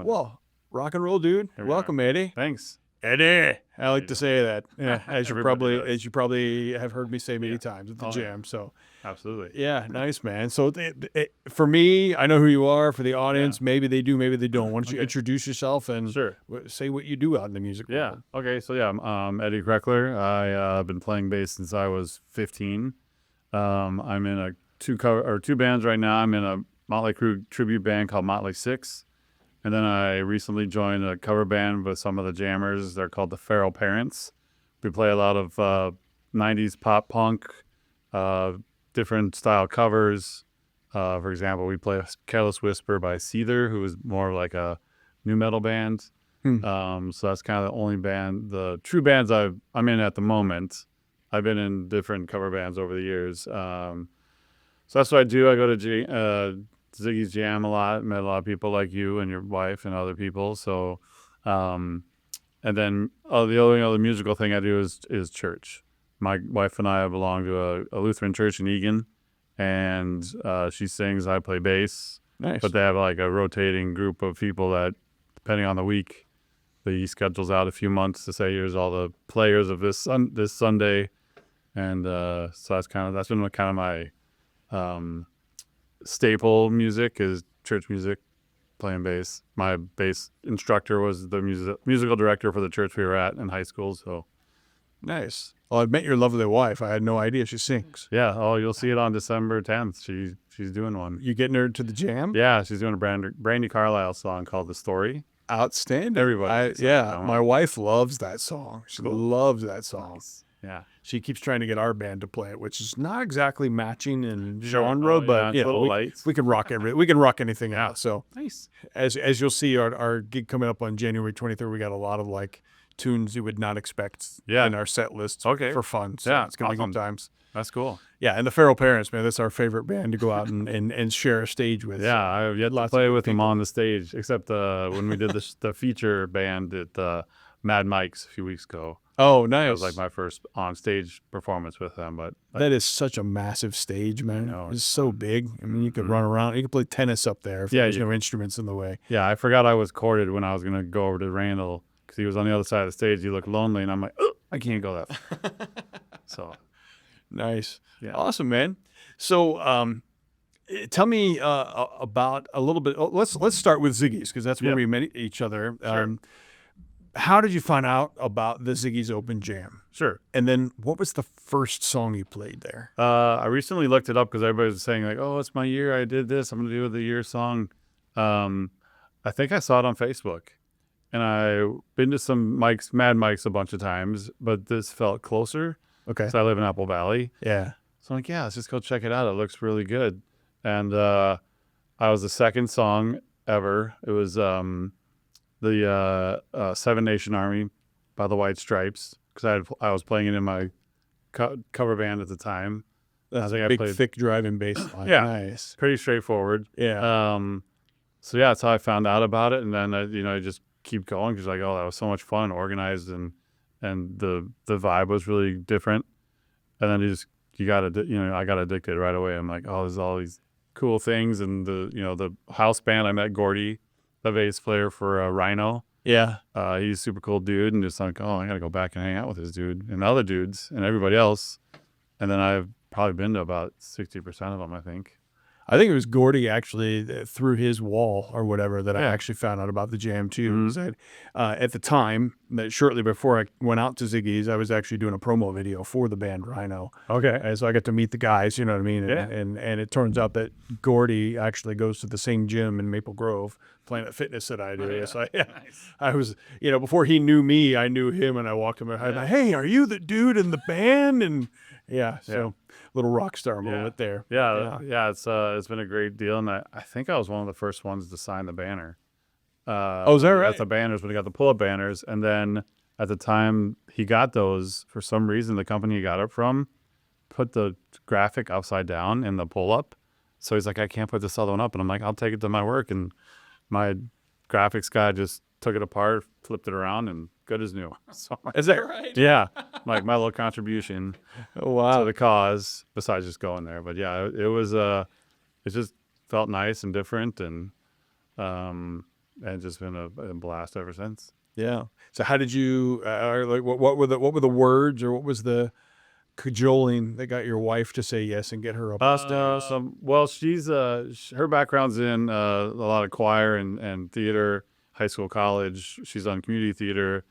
Well, rock and roll, dude. Welcome, Eddie. Thanks. Eddie. I like to say that. Yeah, as you Everybody probably have heard me say many times at the jam. So absolutely. yeah, nice, man. So for me, I know who you are. For the audience, maybe they do, maybe they don't. Why don't you introduce yourself and say what you do out in the music world? Okay. So I'm Eddie Krekeler. I've been playing bass since I was 15. I'm in two bands right now. I'm in a Motley Crue tribute band called Motley Six. And then I recently joined a cover band with some of the jammers. They're called the Feral Parents. We play a lot of 90s pop punk, different style covers. For example, we play Careless Whisper by Seether, who is more like a new metal band. So that's kind of the only band, the true bands I'm in at the moment. I've been in different cover bands over the years. So that's what I do. I go to Ziggy's Jam a lot. Met a lot of people like you and your wife and other people. So, and then the only other musical thing I do is church. My wife and I belong to a Lutheran church in Egan, and she sings. I play bass. Nice. But they have like a rotating group of people that, depending on the week, the schedules out a few months to say here's all the players of this Sunday, and so that's been kind of my staple music is church music, playing bass. My bass instructor was the musical director for the church we were at in high school. So nice. Well, I've met your lovely wife. I had no idea she sings. Yeah. Oh, you'll see it on December 10th. She's doing one. You getting her to the jam? Yeah, she's doing a Brandy Carlisle song called "The Story." Outstanding. Everybody. My wife loves that song. She loves that song. Nice. Yeah. She keeps trying to get our band to play it, which is not exactly matching in genre, but we can rock we can rock anything out. So nice. As you'll see, our gig coming up on January 23rd, we got a lot of like tunes you would not expect in our set list for fun. So it's gonna be good times. That's cool. Yeah, and the Feral Parents, man, that's our favorite band to go out and share a stage with. Yeah, I've yet to play with them on the stage, except when we did the feature band at Mad Mike's a few weeks ago. Oh, nice. That was like my first on-stage performance with them. But that is such a massive stage, man. It's so big. I mean, you could run around. You could play tennis up there if there's no instruments in the way. Yeah, I forgot I was corded when I was going to go over to Randall because he was on the other side of the stage. He looked lonely, and I'm like, oh, I can't go that far. So nice. Yeah. Awesome, man. So tell me about a little bit. Let's start with Ziggy's because that's where we met each other. Sure. How did you find out about the Ziggy's Open Jam? Sure. And then what was the first song you played there? I recently looked it up because everybody was saying like, oh, it's my year. I did this. I'm going to do the year song. I think I saw it on Facebook. And I've been to some Mad Mike's a bunch of times, but this felt closer. Okay. So I live in Apple Valley. Yeah. So I'm like, let's just go check it out. It looks really good. And I was the second song ever. It was the Seven Nation Army by the White Stripes because I was playing it in my cover band at the time. That's a big, thick driving bass line. Yeah, nice. Pretty straightforward. Yeah. So that's how I found out about it, and then I just keep going because like, oh, that was so much fun, organized, and the vibe was really different. And then I got addicted right away. I'm like, oh, there's all these cool things, and the house band. I met Gordy, the bass player for Rhino. Yeah. He's a super cool dude, and just like, oh, I got to go back and hang out with this dude and the other dudes and everybody else. And then I've probably been to about 60% of them, I think. I think it was Gordy actually through his wall or whatever that I actually found out about the jam too. Mm-hmm. At the time, shortly before I went out to Ziggy's, I was actually doing a promo video for the band Rhino. Okay. And so I got to meet the guys, you know what I mean? Yeah. And it turns out that Gordy actually goes to the same gym in Maple Grove, Planet Fitness that I do. Oh, yeah. So I was, before he knew me, I knew him, and I walked him. I hey, are you the dude in the band? And so little rock star moment there. Yeah. It's been a great deal, and I think I was one of the first ones to sign the banner. Is that right? At the banners, when he got the pull-up banners, and then at the time he got those, for some reason the company he got it from put the graphic upside down in the pull-up. So he's like, I can't put this other one up, and I'm like, I'll take it to my work, and my graphics guy just took it apart, flipped it around, and good as new. So, is that right? Yeah, like my little contribution to the cause, besides just going there. But yeah, it was it just felt nice and different, and and just been a blast ever since. Yeah. So how did you like what were the words, or what was the cajoling that got your wife to say yes and get her up on stage? Well, she's her background's in a lot of choir and theater, high school, college. She's on community theater,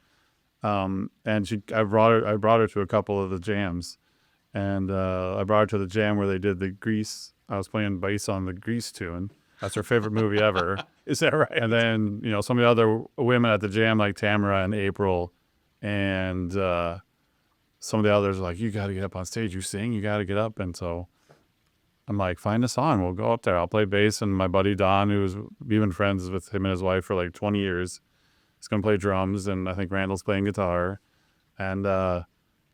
and I brought her to a couple of the jams, and I brought her to the jam where they did the Grease. I was playing bass on the Grease tune. That's her favorite movie ever. Is that right? And then, some of the other women at the jam, like Tamara and April, and some of the others are like, you got to get up on stage. You sing, you got to get up. And so I'm like, find a song. We'll go up there. I'll play bass. And my buddy Don, we've been friends with him and his wife for like 20 years, is going to play drums. And I think Randall's playing guitar. And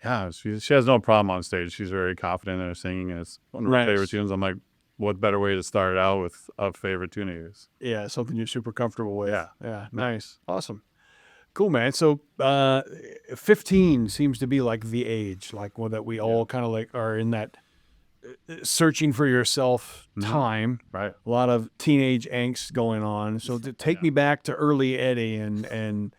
yeah, she has no problem on stage. She's very confident in her singing, and it's one of her favorite tunes. I'm like, what better way to start out with a favorite tune of yours? Yeah, something you're super comfortable with. Yeah. Yeah, nice. Awesome. Cool, man. So 15 seems to be like the age, like that we all kind of like are in that searching for yourself time. Right. A lot of teenage angst going on. So to take me back to early Eddie and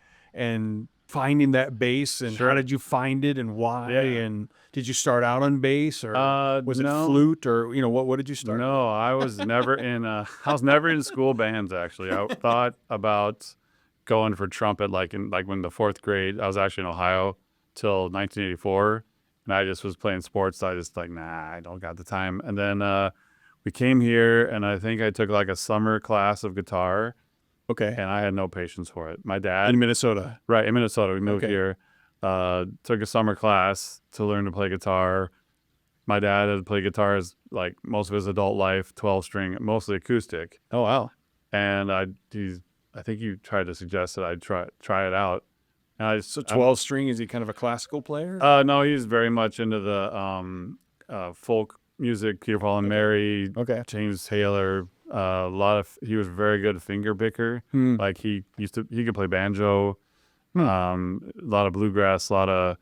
finding that bass, and how did you find it and why? Yeah. And did you start out on bass, or was it no. flute, or what did you start? No, I was never in school bands, actually. I thought about going for trumpet when the fourth grade. I was actually in Ohio till 1984, and I just was playing sports. So I just nah, I don't got the time. And then we came here, and I think I took like a summer class of guitar. Okay. And I had no patience for it. My dad in Minnesota. Right, in Minnesota. We moved here. Took a summer class to learn to play guitar. My dad had played guitar like most of his adult life, 12-string, mostly acoustic. Oh wow. And I think you tried to suggest that I'd try it out. And so 12-string, is he kind of a classical player? No, he's very much into the folk music, Peter, Paul and Mary, James Taylor. He was very good finger picker. Like he could play banjo, a lot of bluegrass, a lot of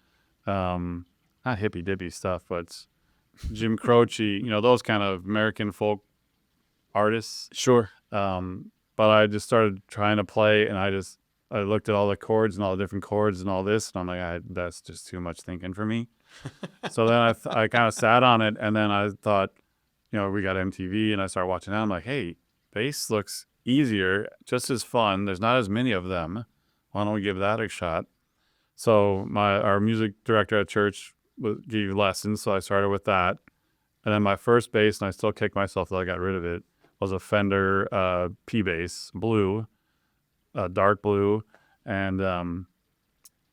not hippy dippy stuff, but Jim Croce, those kind of American folk artists. Sure. But I just started trying to play, and I looked at all the chords and all the different chords and all this, and I'm like, that's just too much thinking for me. So then I kind of sat on it, and then I thought, we got MTV, and I started watching that. I'm like, hey, bass looks easier, just as fun. There's not as many of them. Why don't we give that a shot? So our music director at church gave lessons, so I started with that. And then my first bass, and I still kick myself that I got rid of it, was a Fender P bass, blue, dark blue. And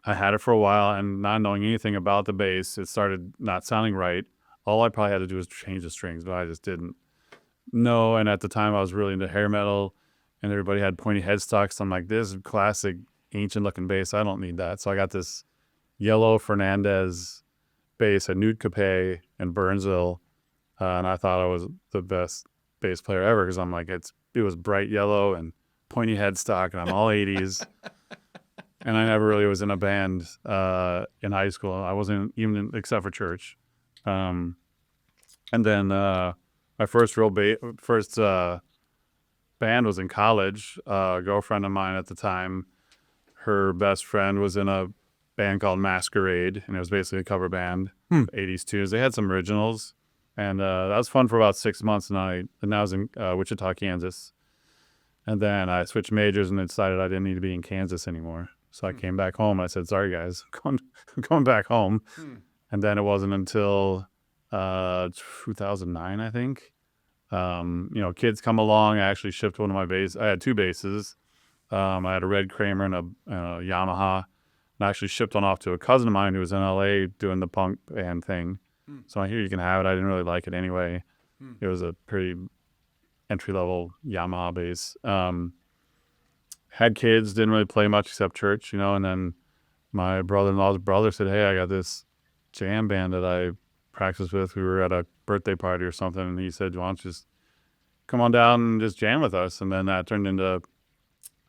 I had it for a while, and not knowing anything about the bass, it started not sounding right. All I probably had to do was change the strings, but I just didn't know. And at the time, I was really into hair metal, and everybody had pointy headstocks. I'm like, this classic, ancient-looking bass, I don't need that. So I got this yellow Fernandez bass at Nude Capet in Burnsville, and I thought I was the best bass player ever, because I'm like, it was bright yellow and pointy headstock, and I'm all 80s. And I never really was in a band in high school. I wasn't even except for church. And then my first band was in college. A girlfriend of mine at the time, her best friend was in a band called Masquerade, and it was basically a cover band, 80s tunes. They had some originals, and that was fun for about 6 months. And I was in Wichita, Kansas. And then I switched majors and decided I didn't need to be in Kansas anymore. So I came back home, and I said, sorry, guys, I'm going back home. And then it wasn't until 2009, I think. Kids come along. I actually shipped one of my basses. I had two basses. I had a Red Kramer and a Yamaha. And I actually shipped one off to a cousin of mine who was in LA doing the punk band thing. So I hear you can have it. I didn't really like it anyway. It was a pretty entry-level Yamaha bass. Had kids, didn't really play much except church, and then my brother-in-law's brother said, hey, I got this jam band that I practiced with. We were at a birthday party or something, and he said, why don't you just come on down and just jam with us? And then that turned into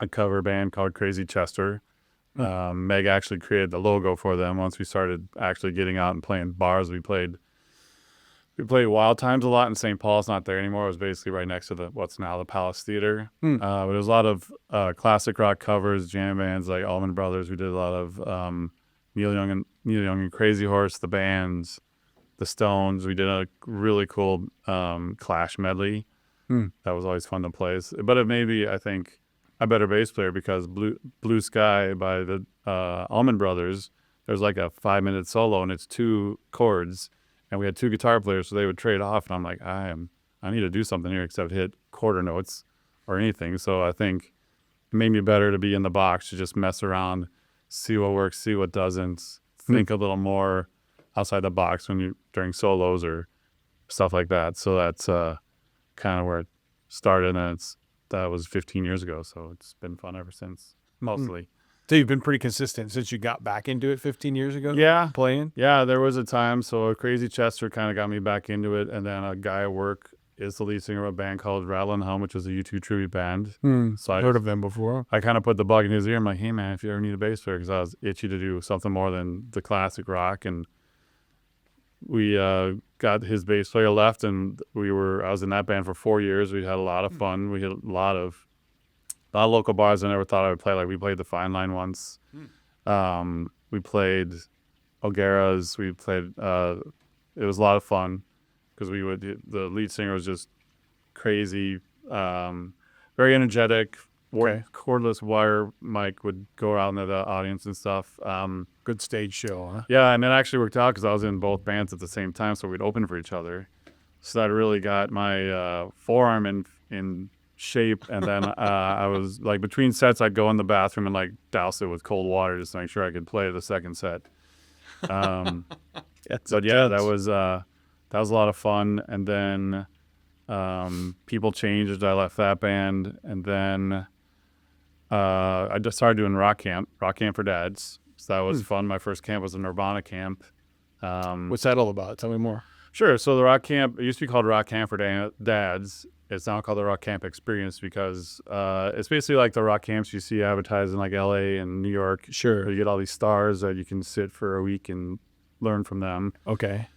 a cover band called Crazy Chester. Meg actually created the logo for them. Once we started actually getting out and playing bars, we played We played Wild Times a lot in St. Paul. It's not there anymore. It was basically right next to what's now the Palace Theater. But there was a lot of classic rock covers, jam bands like Allman Brothers. We did a lot of Neil Young and Crazy Horse, the bands, the Stones. We did a really cool Clash medley. That was always fun to play. But it made me, I think, a better bass player because Blue Sky by the Allman Brothers, there's like a 5-minute solo and it's 2 chords. And we had 2 guitar players, so they would trade off. And I'm like, I need to do something here except hit quarter notes or anything. So I think it made me better to be in the box, to just mess around, see what works, see what doesn't, think a little more outside the box during solos or stuff like that. So that's kind of where it started, and that was 15 years ago. So it's been fun ever since, mostly. So you've been pretty consistent since you got back into it 15 years ago? Yeah. Playing? Yeah, there was a time. So Crazy Chester kind of got me back into it. And then a guy at work is the lead singer of a band called Rattle and Hum, which is a U2 tribute band. So I've heard of them before. I kind of put the bug in his ear. I'm like, hey, man, if you ever need a bass player, because I was itchy to do something more than the classic rock. And we got his bass player left, and I was in that band for 4 years. We had a lot of fun. We had a lot of local bars I never thought I would play. Like we played the Fine Line once. We played O'Gara's. We played. It was a lot of fun because the lead singer was just crazy, very energetic. Cordless wire mic would go out into the audience and stuff. Good stage show, huh? Yeah, and it actually worked out because I was in both bands at the same time, so we'd open for each other. So that really got my forearm in shape, and then I was like, between sets I'd go in the bathroom and like douse it with cold water just to make sure I could play the second set. But yeah, that was a lot of fun. And then people changed. I left that band, and then I just started doing rock camp for dads. So that was fun. My first camp was a Nirvana camp. What's that all about? Tell me more. Sure. So the rock camp, it used to be called Rock Camp for Dads. It's now called the Rock Camp Experience because it's basically like the rock camps you see advertised in like LA and New York. Sure. You get all these stars that you can sit for a week and learn from them. Okay.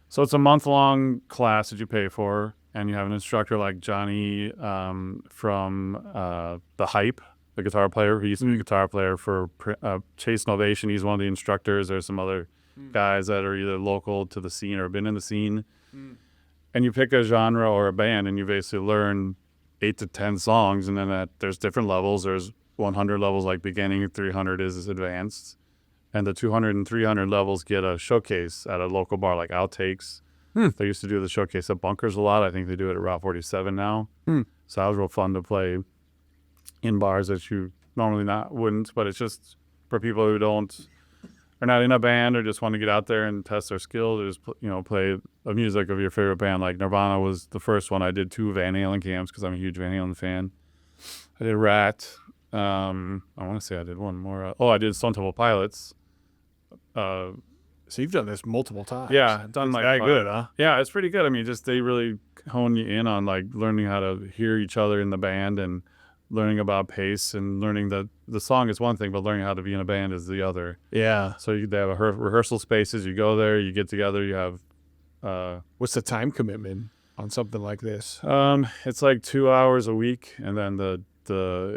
So it's a month-long class that you pay for, and you have an instructor like Johnny from The Hype, the guitar player. He used to be a guitar player for Chase Novation. He's one of the instructors. There's some other guys that are either local to the scene or been in the scene. And you pick a genre or a band, and you basically learn 8 to 10 songs, and then there's different levels. There's 100 levels like beginning, 300 is advanced. And the 200 and 300 levels get a showcase at a local bar like Outtakes. They used to do the showcase at Bunkers a lot. I think they do it at Route 47 now. So that was real fun to play in bars that you normally wouldn't, but it's just for people who are not in a band or just want to get out there and test their skills, or just play the music of your favorite band. Like Nirvana was the first one. I did 2 Van Halen camps because I'm a huge Van Halen fan. I did Rat. I want to say I did one more. I did Stone Temple Pilots. So you've done this multiple times. Yeah, done like that good, huh? Yeah, it's pretty good. I mean, just they really hone you in on like learning how to hear each other in the band and learning about pace and learning that the song is one thing, but learning how to be in a band is the other. Yeah. So they have rehearsal spaces. You go there, you get together, you have. What's the time commitment on something like this? It's like 2 hours a week, and then the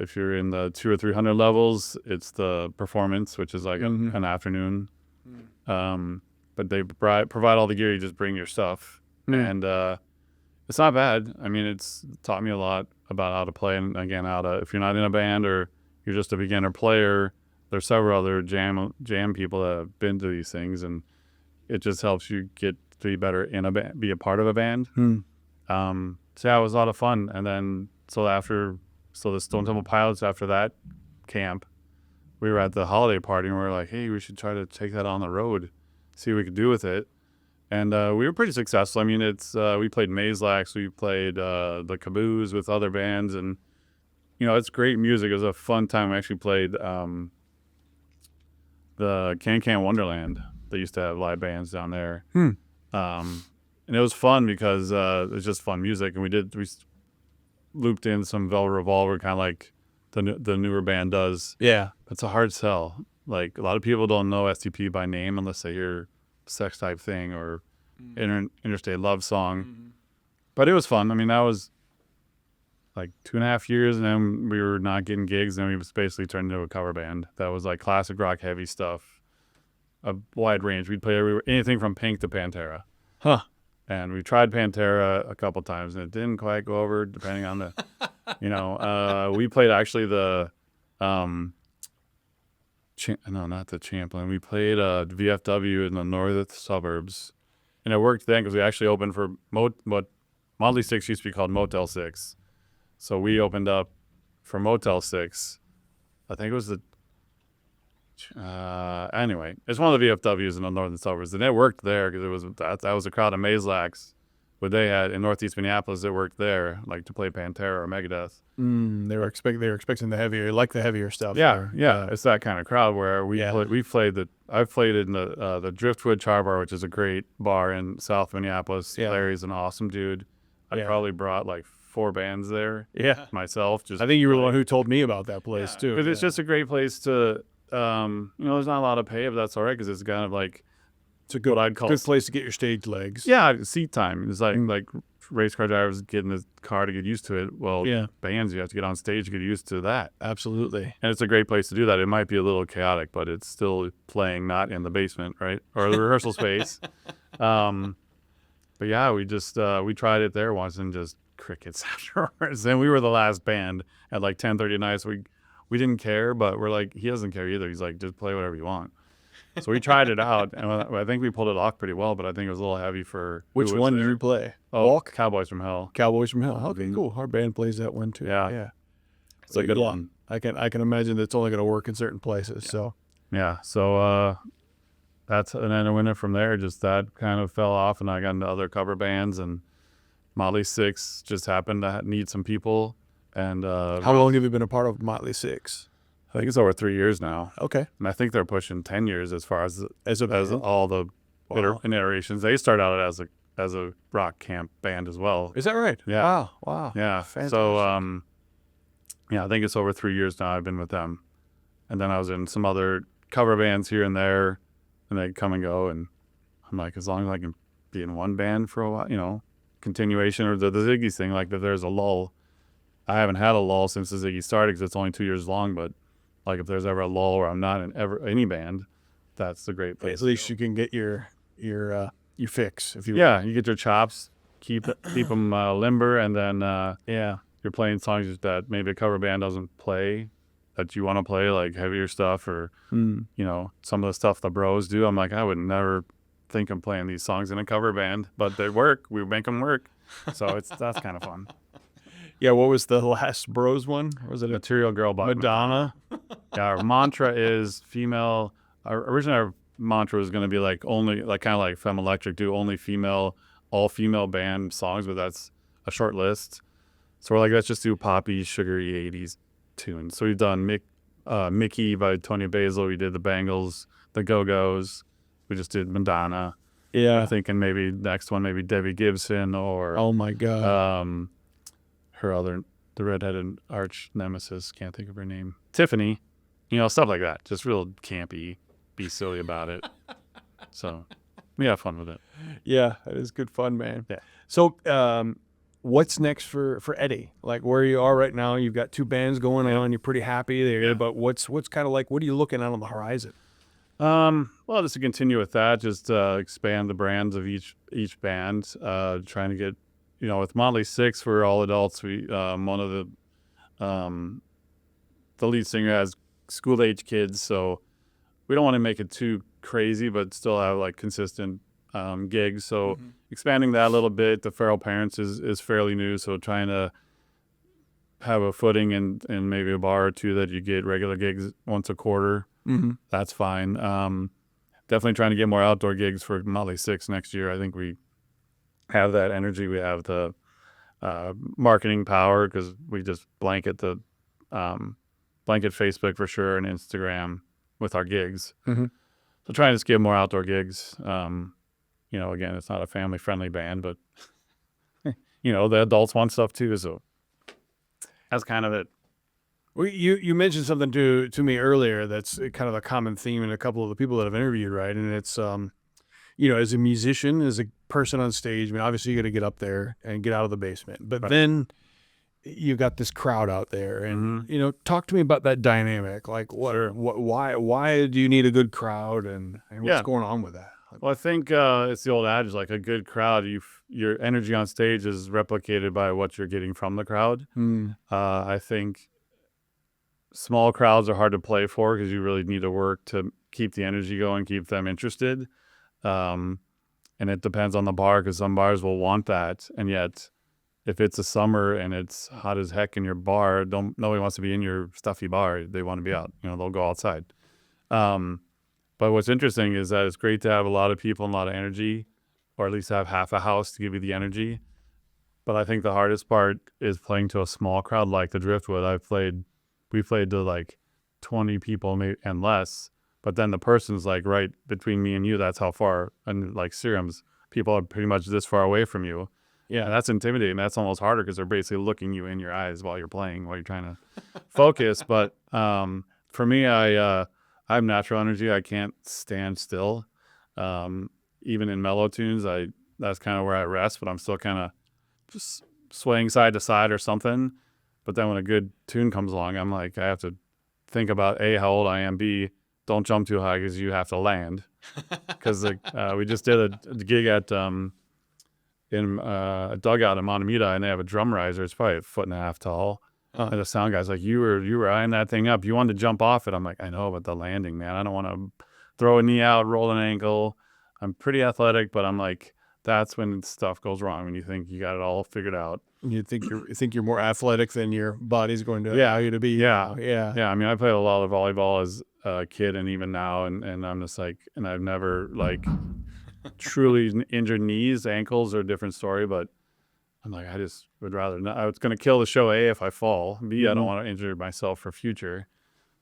if you're in the 200 or 300 levels, it's the performance, which is like an afternoon. But they provide all the gear. You just bring your stuff, and it's not bad. I mean, it's taught me a lot about how to play, and again, if you're not in a band or you're just a beginner player, there's several other jam people that have been to these things, and it just helps you get to be better in a band, be a part of a band. So yeah, it was a lot of fun. And then so the Stone Temple Pilots, after that camp, we were at the holiday party, and we were like, hey, we should try to take that on the road, see what we could do with it. And we were pretty successful. I mean, we played Mazelax, we played the Caboose with other bands, and it's great music. It was a fun time. We actually played the Can Wonderland. They used to have live bands down there. And it was fun because it was just fun music, and we looped in some Velvet Revolver, kind of like the newer band does. Yeah. It's a hard sell. Like, a lot of people don't know STP by name unless they hear Sex Type Thing or Interstate Love Song. But it was fun. I mean, that was like 2.5 years, and then we were not getting gigs, and we was basically turned into a cover band. That was like classic rock, heavy stuff, a wide range. We'd play anything from Pink to Pantera. Huh. And we tried Pantera a couple times, and it didn't quite go over, depending on the, we played actually the, no, not the Champlain. We played VFW in the northern suburbs, and it worked then because we actually opened for what Motley 6 used to be called Motel 6. So we opened up for Motel 6. I think it was anyway, it's one of the VFWs in the northern suburbs, and it worked there because it was that was a crowd of Mazelacs, what they had in Northeast Minneapolis. It worked there, like to play Pantera or Megadeth. They were expecting the heavier, like the heavier stuff. Yeah. It's that kind of crowd where I've played in the Driftwood Char Bar, which is a great bar in South Minneapolis. Yeah. Larry's an awesome dude. I probably brought like 4 bands there. Yeah. Myself. I think you were the one who told me about that place too. Because it's just a great place to. There's not a lot of pay, but that's all right because it's kind of like it's a good, what I'd call good place to get your stage legs. Yeah, seat time. It's like race car drivers get in the car to get used to it. Well, bands, you have to get on stage to get used to that. Absolutely. And it's a great place to do that. It might be a little chaotic, but it's still playing not in the basement, right? Or the rehearsal space. But yeah, we just we tried it there once and just crickets afterwards. And we were the last band at like 10:30 at night, so we didn't care, but we're like, he doesn't care either. He's like, just play whatever you want. So we tried it out, and I think we pulled it off pretty well, but I think it was a little heavy for Which one did you play? Oh, Walk? Cowboys from Hell. Cowboys from Hell. Okay, cool. Our band plays that one too. Yeah. It's a good one. I can imagine that's only going to work in certain places. So that's, and then I went from there. Just that kind of fell off, and I got into other cover bands, and Motley 6 just happened to need some people. And how long have you been a part of Motley 6? I think it's over 3 years now. Okay. And I think they're pushing 10 years as far as all the iterations. They started out as a rock camp band as well. Is that right? Yeah. Wow. Yeah. Fantastic. So I think it's over 3 years now I've been with them. And then I was in some other cover bands here and there, and they come and go, and I'm like, as long as I can be in one band for a while, continuation, or the Ziggy thing, like if there's a lull. I haven't had a lull since the Ziggy started because it's only 2 years long, but like if there's ever a lull where I'm not in any band, that's the great place. At least you can get your fix if you. Yeah, you get your chops, keep them limber, and then you're playing songs that maybe a cover band doesn't play that you want to play, like heavier stuff or some of the stuff the bros do. I'm like, I would never think I'm playing these songs in a cover band, but they work. We make them work, so that's kind of fun. Yeah, what was the last Bros one? Was it Material Girl by Madonna? Yeah, our mantra is female. Originally, our mantra was going to be like only, like kind of like Femme Electric, do only female, all female band songs, but that's a short list. So we're like, let's just do poppy, sugary 80s tunes. So we've done Mickey by Tony Basil. We did the Bangles, the Go-Go's. We just did Madonna. Yeah. I'm thinking maybe next one, maybe Debbie Gibson or. Oh my God. The redheaded arch nemesis, can't think of her name. Tiffany, stuff like that. Just real campy, be silly about it. So we have fun with it. Yeah, it is good fun, man. Yeah. So what's next for Eddie? Like where you are right now, you've got 2 bands going on, you're pretty happy there, but what's kind of like, what are you looking at on the horizon? Well, just to continue with that, just expand the brands of each band, trying to get, with Motley 6, we're all adults. We one of the lead singer has school-age kids, so we don't want to make it too crazy, but still have like consistent gigs. So expanding that a little bit. The Feral Parents is fairly new, so trying to have a footing in maybe a bar or two that you get regular gigs once a quarter. That's fine. Definitely trying to get more outdoor gigs for Motley 6 next year. I think we have that energy. We have the marketing power because we just blanket Facebook for sure and Instagram with our gigs. So trying to just get more outdoor gigs. Again, it's not a family friendly band, but the adults want stuff too. So that's kind of it. Well, you mentioned something to me earlier that's kind of a common theme in a couple of the people that I've interviewed, right? And it's, as a musician, as a person on stage. I mean, obviously you got to get up there and get out of the basement, but then you got this crowd out there, and you know, talk to me about that dynamic. Like, why do you need a good crowd, and what's going on with that? Well, I think it's the old adage, like a good crowd, your energy on stage is replicated by what you're getting from the crowd. I think small crowds are hard to play for because you really need to work to keep the energy going, keep them interested. And it depends on the bar, because some bars will want that, and yet if it's a summer and it's hot as heck in your bar, nobody wants to be in your stuffy bar. They want to be out. You know, they'll go outside. But what's interesting is that it's great to have a lot of people and a lot of energy, or at least have half a house to give you the energy. But I think the hardest part is playing to a small crowd like the Driftwood. We played to like 20 people and less, but then the person's like right between me and you. That's how far. And like Serums, people are pretty much this far away from you. Yeah, and that's intimidating. That's almost harder because they're basically looking you in your eyes while you're playing, while you're trying to focus. But for me, I have natural energy. I can't stand still. Even in mellow tunes, that's kind of where I rest, but I'm still kind of just swaying side to side or something. But then when a good tune comes along, I'm like, I have to think about A, how old I am, B, don't jump too high because you have to land. Because we just did a gig at in a dugout in Montemita, and they have a drum riser. It's probably 1.5 feet tall. And the sound guy's like, you were eyeing that thing up. You wanted to jump off it. I'm like, I know, but the landing, man. I don't want to throw a knee out, roll an ankle. I'm pretty athletic, but I'm like, that's when stuff goes wrong, when you think you got it all figured out. You think you're more athletic than your body's going to allow you to be. Yeah. I mean, I played a lot of volleyball as a kid and even now, and I'm just like, and I've never like truly injured knees. Ankles are a different story, but I'm like, I just would rather not. It's going to kill the show, A, if I fall. B, I don't want to injure myself for future.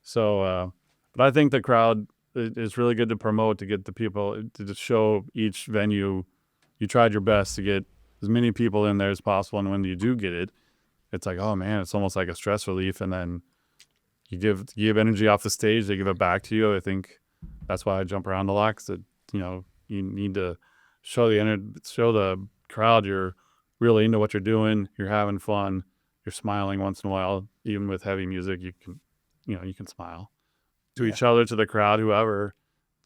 So, but I think the crowd is really good to promote, to get the people, to just show each venue you tried your best to get as many people in there as possible. And when you do get it, it's like, oh man, it's almost like a stress relief. And then you give energy off the stage, they give it back to you. I think that's why I jump around a lot, because you need to show the crowd you're really into what you're doing, you're having fun, you're smiling once in a while. Even with heavy music, you can smile to each other, to the crowd, whoever,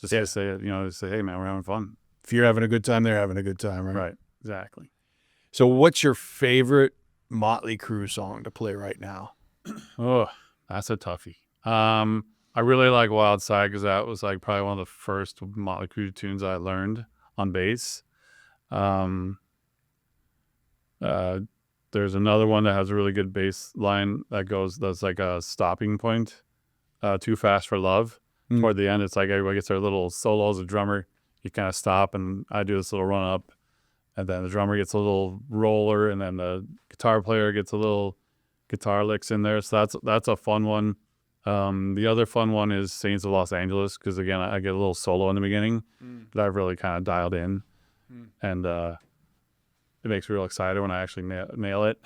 just to say it, just say, hey man, we're having fun. If you're having a good time, they're having a good time, right? Right, exactly. So what's your favorite Motley Crue song to play right now? Oh, that's a toughie. I really like Wild Side, because that was like probably one of the first Motley Crue tunes I learned on bass. There's another one that has a really good bass line that's like a stopping point, Too Fast for Love. Toward the end, it's like everybody gets their little solo as a drummer. You kind of stop, and I do this little run up, and then the drummer gets a little roller, and then the guitar player gets a little guitar licks in there. So that's a fun one. The other fun one is Saints of Los Angeles, because again, I get a little solo in the beginning that I've really kind of dialed in, and it makes me real excited when I actually nail it.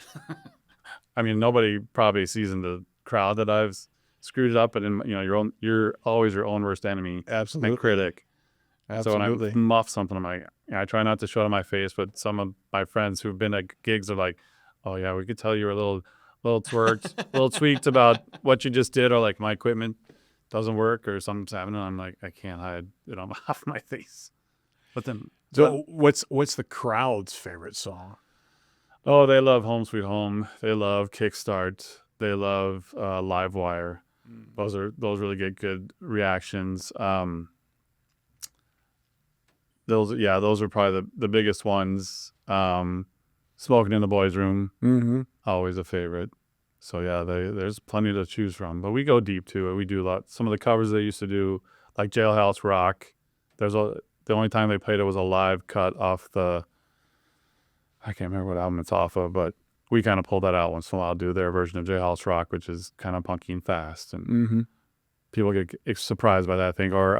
I mean, nobody probably sees in the crowd that I've screwed it up, but you're always your own worst enemy. Absolutely. And critic. Absolutely. So when I muff something, I'm like, I try not to show it on my face, but some of my friends who've been at gigs are like, oh yeah, we could tell you were a little twerked, a little tweaked about what you just did, or like my equipment doesn't work or something's happening. I'm like, I can't hide it on half my face. But then, so what's the crowd's favorite song? Oh, they love Home Sweet Home. They love Kickstart. They love Livewire. Those really get good reactions. Those are probably the biggest ones. Smoking in the Boys' Room, always a favorite. So yeah, there's plenty to choose from. But we go deep to it. We do a lot. Some of the covers they used to do, like Jailhouse Rock. The only time they played it was a live cut off I can't remember what album it's off of, but we kind of pull that out once in a while. Do their version of Jailhouse Rock, which is kind of punky and fast, and people get surprised by that thing. Or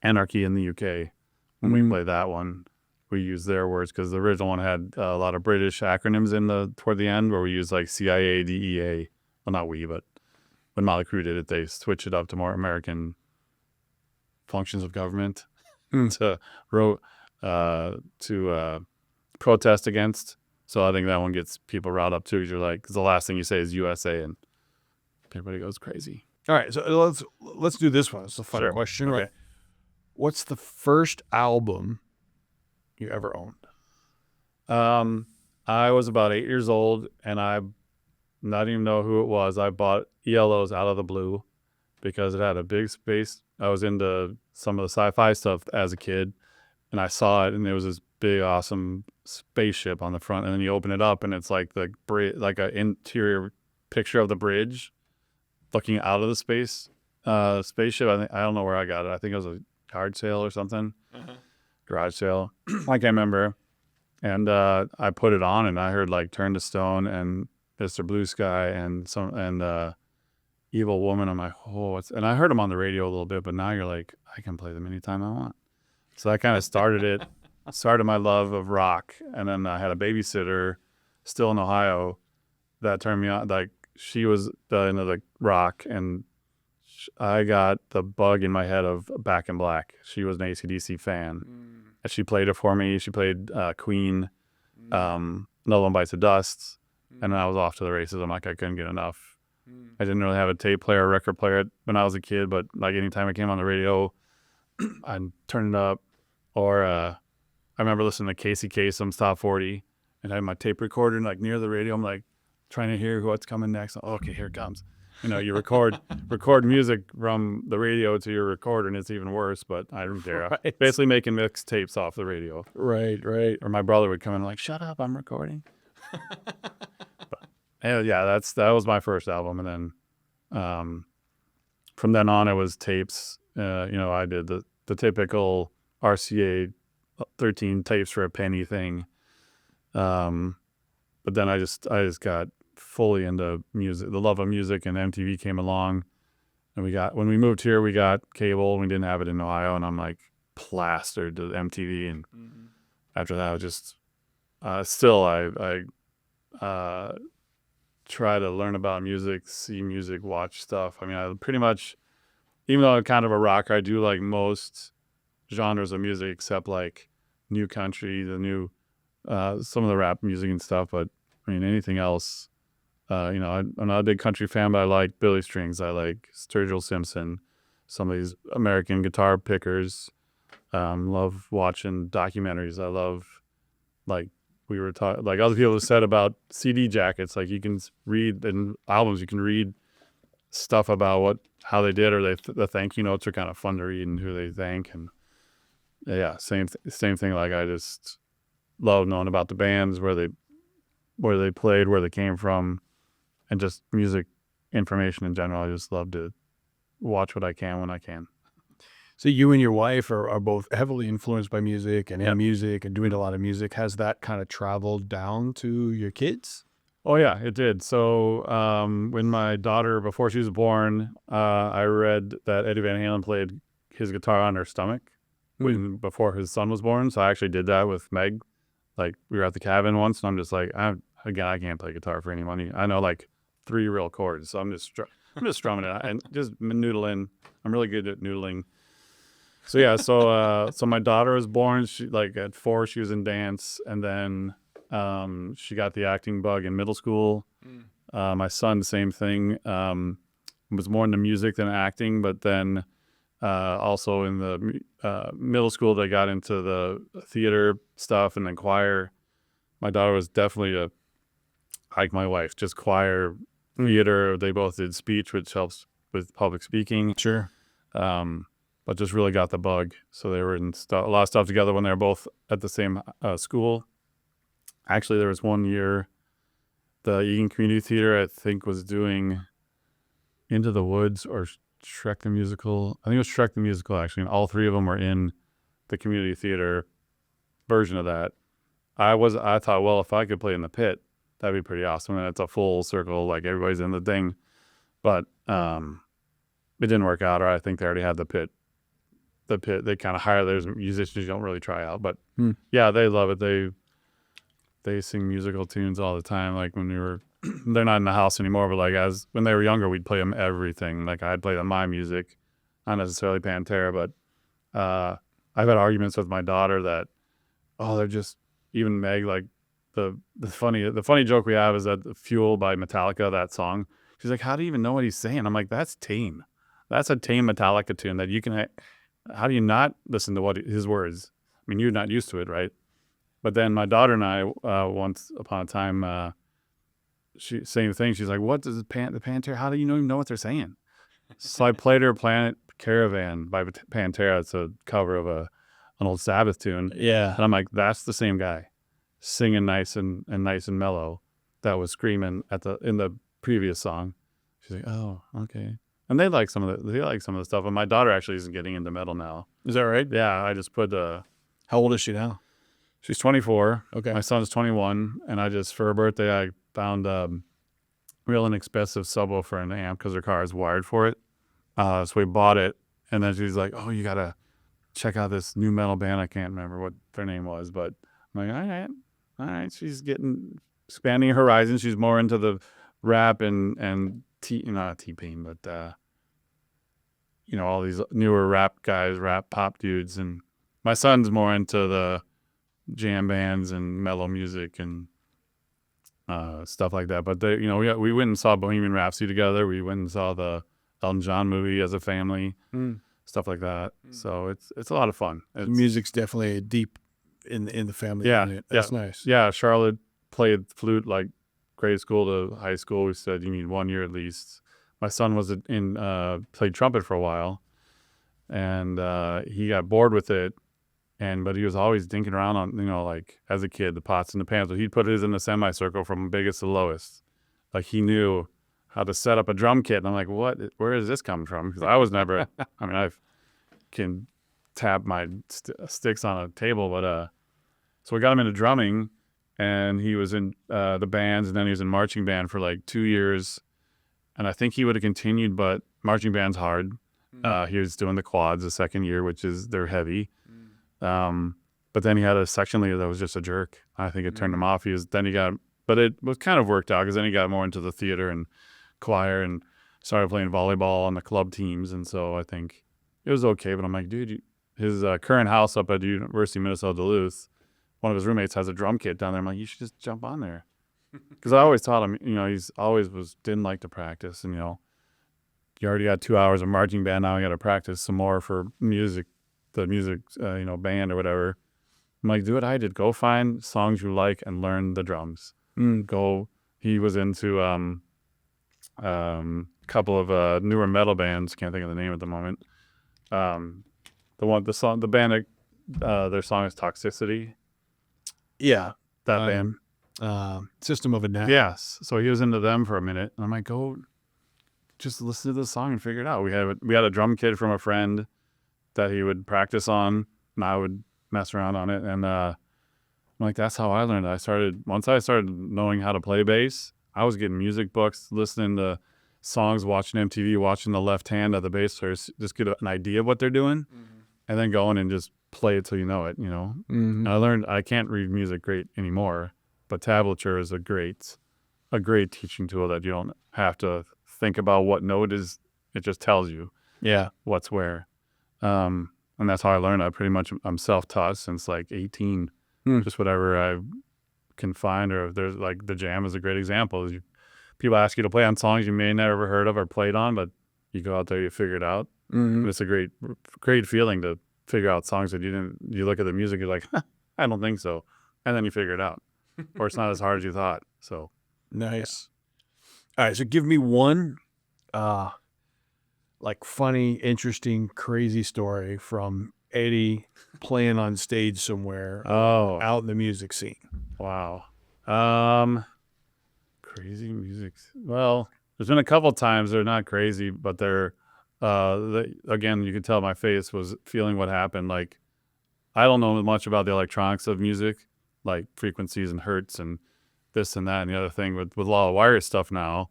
Anarchy in the UK. When we play that one, we use their words, because the original one had a lot of British acronyms toward the end, where we use like CIA, DEA. Well, not we, but when Motley Crue did it, they switched it up to more American functions of government. To to protest against. So I think that one gets people riled up too. Because you're like, 'cause the last thing you say is USA, and everybody goes crazy. All right, so let's do this one. It's a fun Sure. question, Okay. right? What's the first album you ever owned? I was about 8 years old, and I not even know who it was. I bought ELOs out of the blue because it had a big space. I was into some of the sci-fi stuff as a kid, and I saw it, and there was this big, awesome spaceship on the front, and then you open it up, and it's like the like an interior picture of the bridge looking out of the spaceship. I don't know where I got it. I think it was a yard sale or something, garage sale. I can't remember. And I put it on, and I heard like "Turn to Stone" and "Mr. Blue Sky" and "Evil Woman." I'm like, oh, and I heard them on the radio a little bit, but now you're like, I can play them anytime I want. So that kind of started my love of rock. And then I had a babysitter still in Ohio that turned me on. Like, she was into the rock, and I got the bug in my head of Back in Black. She was an AC/DC fan. And she played it for me. She played Queen, No One Bites the Dust, and then I was off to the races. I'm like, I couldn't get enough. I didn't really have a tape player or record player when I was a kid, but like anytime it came on the radio, I'd turn it up. Or I remember listening to Casey Kasem's Top 40, and I had my tape recorder and like near the radio. I'm like trying to hear what's coming next. Oh, okay, here it comes. You know, you record music from the radio to your recorder, and it's even worse, but I don't care. Right. Basically making mixed tapes off the radio. Right. Or my brother would come in like, shut up, I'm recording. And yeah, that was my first album. And then from then on, it was tapes. I did the typical RCA 13 tapes for a penny thing. But then I just got fully into music. The love of music, and MTV came along, and when we moved here, we got cable, and we didn't have it in Ohio, and I'm like plastered to MTV. And after that, I was just still I try to learn about music, see music, watch stuff. I mean, I pretty much, even though I'm kind of a rocker, I do like most genres of music except like new country, the new some of the rap music and stuff. But I mean, anything else. I'm not a big country fan, but I like Billy Strings. I like Sturgill Simpson, some of these American guitar pickers. Love watching documentaries. I love, like we were talking, like other people have said about CD jackets. Like you can read in albums, you can read stuff about how they did, or the thank you notes are kind of fun to read and who they thank. And yeah, same thing. Like I just love knowing about the bands, where they played, where they came from. And just music information in general. I just love to watch what I can when I can. So you and your wife are both heavily influenced by music and in music and doing a lot of music. Has that kind of traveled down to your kids? Oh, yeah, it did. So when my daughter, before she was born, I read that Eddie Van Halen played his guitar on her stomach before his son was born. So I actually did that with Meg. Like we were at the cabin once, and I'm just like, I can't play guitar for any money. I know like 3 real chords, so I'm just strumming it and just noodling. I'm really good at noodling. So yeah, so my daughter was born. She like at 4, she was in dance, and then she got the acting bug in middle school. My son, same thing. Was more into music than acting, but then also in the middle school they got into the theater stuff and then choir. My daughter was definitely like my wife, just choir, theater. They both did speech, which helps with public speaking. Sure. But just really got the bug. So they were in a lot of stuff together when they were both at the same school. Actually, there was one year, the Egan Community Theater, I think, was doing Into the Woods or Shrek the Musical. I think it was Shrek the Musical, actually, and all 3 of them were in the community theater version of that. I thought, well, if I could play in the pit, that'd be pretty awesome. And it's a full circle, like everybody's in the thing. But it didn't work out, or I think they already had the pit. They kind of hire those musicians you don't really try out. But yeah, they love it. They sing musical tunes all the time. Like when they're not in the house anymore, but like when they were younger, we'd play them everything. Like I'd play them my music, not necessarily Pantera, but I've had arguments with my daughter that oh, they're just, even Meg, like the funny joke we have is that Fuel by Metallica, that song, she's like, how do you even know what he's saying? I'm like, that's tame. That's a tame Metallica tune that you can, how do you not listen to what his words? I mean, you're not used to it, right? But then my daughter and I, once upon a time, she same thing. She's like, what does the Pantera, how do you even know what they're saying? So I played her Planet Caravan by Pantera. It's a cover of an old Sabbath tune. Yeah. And I'm like, that's the same guy singing nice and nice and mellow that was screaming in the previous song. She's like, oh, okay. And they like some of the stuff. And my daughter actually isn't getting into metal now. Is that right? Yeah, I just put How old is she now? she's 24. Okay. My son's 21, and I just, for her birthday, I found real inexpensive subwoofer and amp because her car is wired for it. So we bought it, and then she's like, oh, you gotta check out this new metal band. I can't remember what their name was, but I'm like, all right. She's expanding her horizon. She's more into the rap and not T-Pain, but all these newer rap guys, rap pop dudes, and my son's more into the jam bands and mellow music and stuff like that. But we went and saw Bohemian Rhapsody together. We went and saw the Elton John movie as a family, stuff like that. So it's a lot of fun. The music's definitely deep in the family. Yeah, unit. That's nice. Yeah, Charlotte played flute like grade school to high school. We said you need 1 year at least. My son was played trumpet for a while, and he got bored with it. But he was always dinking around on, like as a kid, the pots and the pans. But he'd put his in the semicircle from biggest to lowest. Like he knew how to set up a drum kit. And I'm like, where is this coming from? Because I was never, I mean, I can tap my sticks on a table. But so we got him into drumming, and he was in the bands, and then he was in marching band for like 2 years. And I think he would have continued, but marching band's hard. He was doing the quads the second year, they're heavy. But then he had a section leader that was just a jerk. I think it turned him off. But it was kind of worked out because then he got more into the theater and choir and started playing volleyball on the club teams. And so I think it was okay. But I'm like, dude, his current house up at the University of Minnesota Duluth, one of his roommates has a drum kit down there. I'm like, you should just jump on there. Because I always taught him, he's always didn't like to practice. And, you already got 2 hours of marching band. Now I got to practice some more for music. The music, band or whatever. I'm like, do what I did. Go find songs you like and learn the drums. He was into a couple of newer metal bands. Can't think of the name at the moment. The band, their song is Toxicity. Yeah. That band. System of a Down. Yes. So he was into them for a minute. And I'm like, go just listen to the song and figure it out. We had a drum kit from a friend that he would practice on, and I would mess around on it. And I'm like, that's how I learned. Once I started knowing how to play bass, I was getting music books, listening to songs, watching MTV, watching the left hand of the bass player, just get an idea of what they're doing, and then going and just play it till you know it, And I learned I can't read music great anymore, but tablature is a great teaching tool that you don't have to think about what note is. It just tells you what's where. And that's how I learned. I'm self-taught since like 18. Just whatever I can find, or if there's like the Jam is a great example. People ask you to play on songs you may never heard of or played on, but you go out there, you figure it out. It's a great feeling to figure out songs that you look at the music, you're like, I don't think so. And then you figure it out. Or it's not as hard as you thought. So nice. All right. So give me one, like funny, interesting, crazy story from Eddie playing on stage somewhere out in the music scene. Wow. Crazy music. Well, there's been a couple times they're not crazy, but they're, again, you can tell my face was feeling what happened. Like, I don't know much about the electronics of music, like frequencies and hertz and this and that and the other thing. With a lot of wireless stuff now,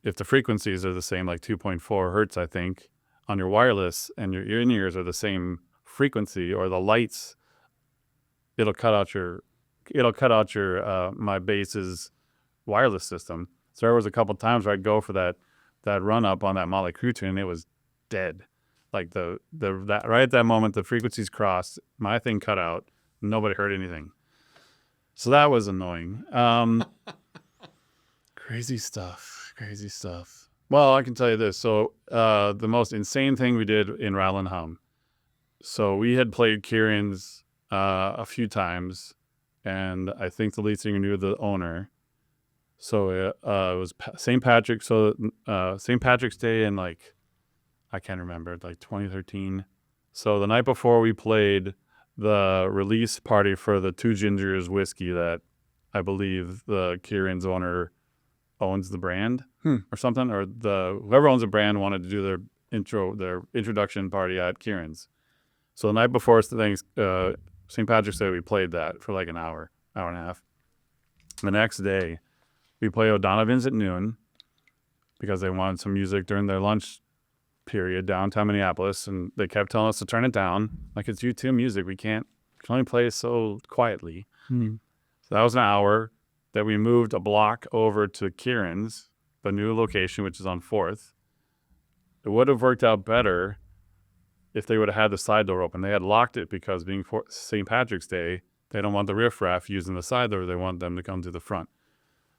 if the frequencies are the same, like 2.4 hertz, I think, on your wireless, and your in-ears are the same frequency, or the lights, it'll cut out your my bass's wireless system. So there was a couple times where I'd go for that run up on that Motley Crue tune, and it was dead. Like that right at that moment, the frequencies crossed, my thing cut out, Nobody heard anything. So that was annoying. Crazy stuff. Well, I can tell you this. So the most insane thing we did in Rattle and Hum. So we had played Kieran's a few times, and I think the lead singer knew the owner. So it was St. Patrick's. So St. Patrick's Day in like, I can't remember, like 2013. So the night before we played the release party for the Two Gingers whiskey that I believe the Kieran's owner owns the brand or something, or whoever owns the brand wanted to do their introduction party at Kieran's. So the night before St. Patrick's Day, we played that for like an hour and a half. The next day, we play O'Donovan's at noon because they wanted some music during their lunch period downtown Minneapolis, and they kept telling us to turn it down. Like, it's U2 music. We can only play so quietly. So that was an hour. That we moved a block over to Kieran's, the new location, which is on 4th. It would have worked out better if they would have had the side door open. They had locked it because being St. Patrick's Day, they don't want the riffraff using the side door. They want them to come to the front.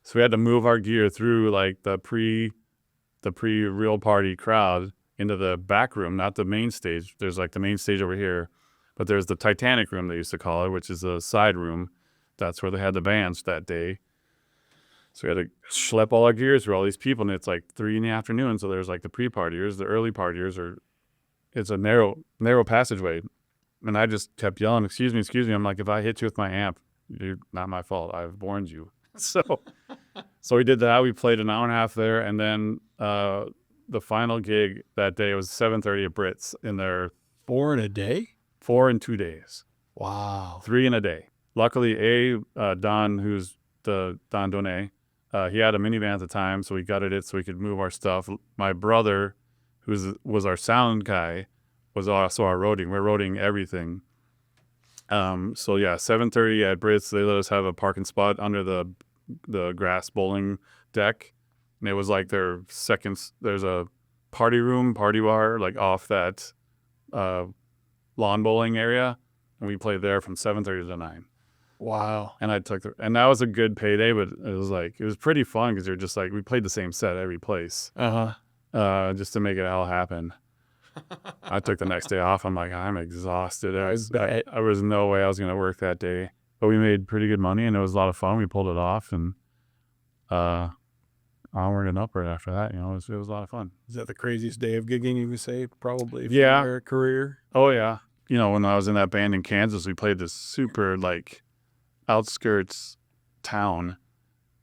So we had to move our gear through like the pre-real party crowd into the back room, not the main stage. There's like the main stage over here, but there's the Titanic room, they used to call it, which is a side room. That's where they had the bands that day. So we had to schlep all our gears through all these people, and it's like 3 p.m. So there's like the pre-partiers, the early partiers, it's a narrow passageway. And I just kept yelling, excuse me. I'm like, if I hit you with my amp, you're not my fault. I've warned you. So we did that. We played an hour and a half there, and then the final gig that day was 7:30 at Brits in their 4 in a day? 4 in 2 days. Wow. 3 in a day. Luckily, Don, who's the Don Donay, he had a minivan at the time, so we gutted it so we could move our stuff. My brother, who was our sound guy, was also our roadie. We're roading everything. So yeah, 7:30 at Brits, they let us have a parking spot under the grass bowling deck. And it was like their second, there's a party bar, like off that lawn bowling area. And we played there from 7:30 to 9. Wow. And and that was a good payday, but it was pretty fun because you're just like, we played the same set every place. Just to make it all happen. I took the next day off. I'm like, I'm exhausted. There was no way I was going to work that day, but we made pretty good money and it was a lot of fun. We pulled it off and, onward and upward after that, it was a lot of fun. Is that the craziest day of gigging, you would say, probably, for Yeah. your career? Oh yeah. When I was in that band in Kansas, we played this super like outskirts town.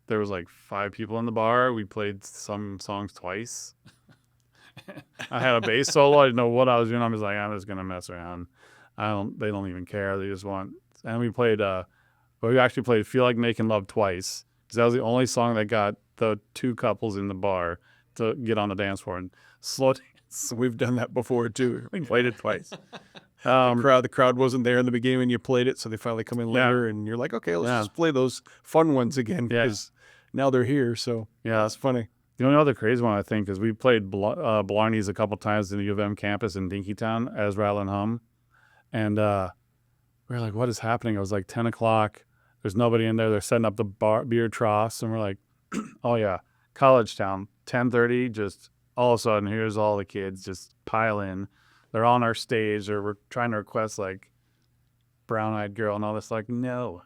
There was like 5 people in the bar. We played some songs twice. I had a bass solo. I didn't know what I was doing. I was like, I'm just gonna mess around. They don't even care. They just want. And we actually played "Feel Like Making Love" twice because that was the only song that got the 2 couples in the bar to get on the dance floor and slow dance. We've done that before too. We played it twice. The crowd wasn't there in the beginning when you played it, so they finally come in later, and you're like, okay, let's just play those fun ones again because now they're here. So yeah, it's funny. The only other crazy one I think is we played Blarney's a couple times in the U of M campus in Dinkytown as Rattle and Hum, and we were like, what is happening? It was like 10 o'clock. There's nobody in there. They're setting up the beer troughs, and we're like, oh yeah, college town. 10:30, just all of a sudden, here's all the kids just pile in. They're on our stage, or we're trying to request like Brown Eyed Girl and all this. Like, no,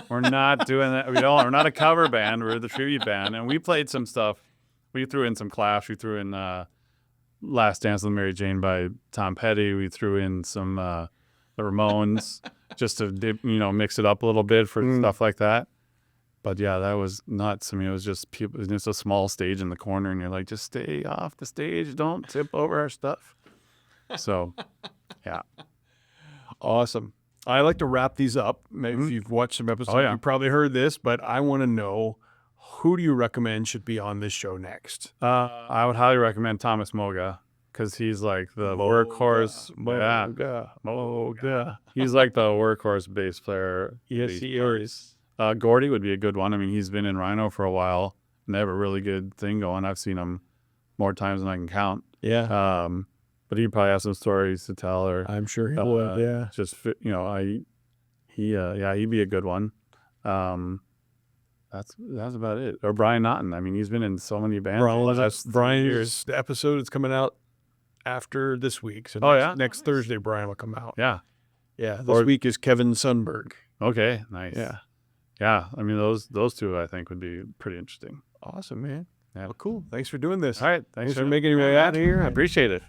we're not doing that. We're not a cover band. We're the tribute band, and we played some stuff. We threw in some Clash. We threw in "Last Dance with Mary Jane" by Tom Petty. We threw in some the Ramones just to mix it up a little bit for stuff like that. But yeah, that was nuts. I mean, it was just people. It was just a small stage in the corner, and you're like, just stay off the stage. Don't tip over our stuff. So, yeah. Awesome. I like to wrap these up. Maybe if you've watched some episodes, you probably heard this, but I want to know, who do you recommend should be on this show next? I would highly recommend Thomas Moga because he's like the workhorse. Moga. He's like the workhorse bass player. Yes, he is. Gordy would be a good one. I mean, he's been in Rhino for a while and they have a really good thing going. I've seen him more times than I can count. Yeah. But he probably has some stories to tell, or I'm sure he would. Yeah. Just he'd be a good one. That's about it. Or Brian Naughton. I mean, he's been in so many bands. Brian's the episode is coming out after this week. So next Thursday, Brian will come out. Yeah. Yeah. This week is Kevin Sundberg. Okay. Nice. Yeah. Yeah. I mean, those two I think would be pretty interesting. Awesome, man. Yeah. Well, cool. Thanks for doing this. All right. Thanks for making me out of here. I appreciate it.